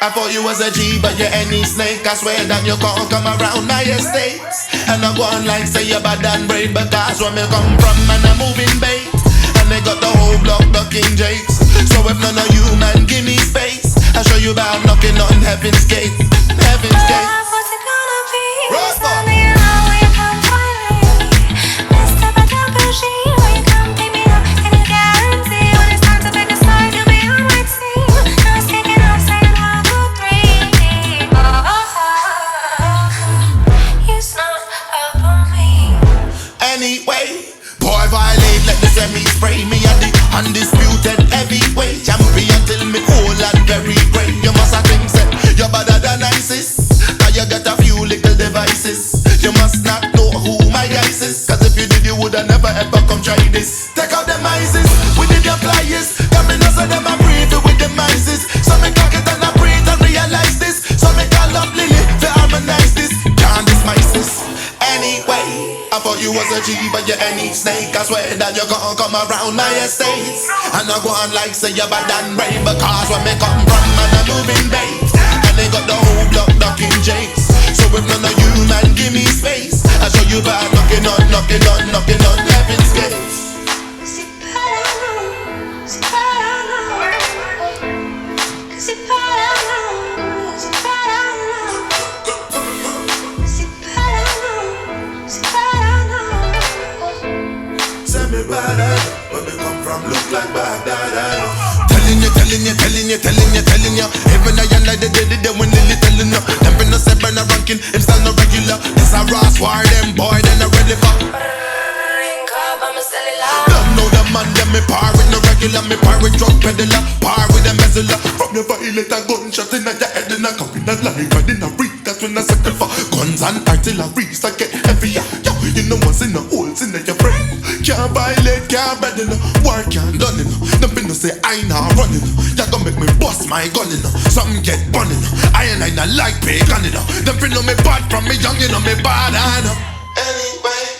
I thought you was a G, but you're any snake. I swear that you can't come around my estate. And I go on like say you're bad and brave, because where me come from, man, I'm moving bait. And they got the whole block ducking jakes. So if none of you, man, give me space, I'll show you about knocking on heaven's gate. Heaven's gate. What's it gonna be? Rock It's only an hour when you come finally. Mr. Badabushi, when you come pick me up, and you guarantee when it's time to pick a side, you'll be on my team. Now it's kicking off, saying 1, 2, 3. You snuck up on me. Anyway, boy violate, let the semi spray me at the undisputed heavyweight champion till me cool and very great. You must have think that you're better than ISIS, cause you got a few little devices. You must not know who my guys is, cause if you did you woulda never ever come try this. Take out them ISIS, we did the pliers. Got me now so them a breathe with them ISIS. So me cock it and I breathe and realize this. So me call up Lily to harmonize this. Can't dismiss this. Anyway, I thought you was a G, but you're any snake. I swear that you can't come around my estate. And I go on like say you're bad and brave, because where me come from, man, I'm moving bait. And they got the whole block ducking jakes. So if none of you, man, give me space, I'll show you about knocking on heaven's gates. Where we come from look like Baghdad. Telling you. Even I and I did it when Lily telling you. Them finna say burn a ranking, him stand no regular. This a Ross war, them boy, they not ready for. Don't know the man, them me par with no regular. Me par with drug peddler, par with a embezzler. From your violate a gunshot in your head and a cup in a life and in a reek. That's when I circle for guns and artillery. So get heavier. Yo, you know what's in the holes in your brain. Can't violate, can't beddle, war can't done it. Them finna say I not running. You gon' make me bust my gun, something get bunning. I not like pagan, them finna me bad from me young, me bad, I know. Anyway.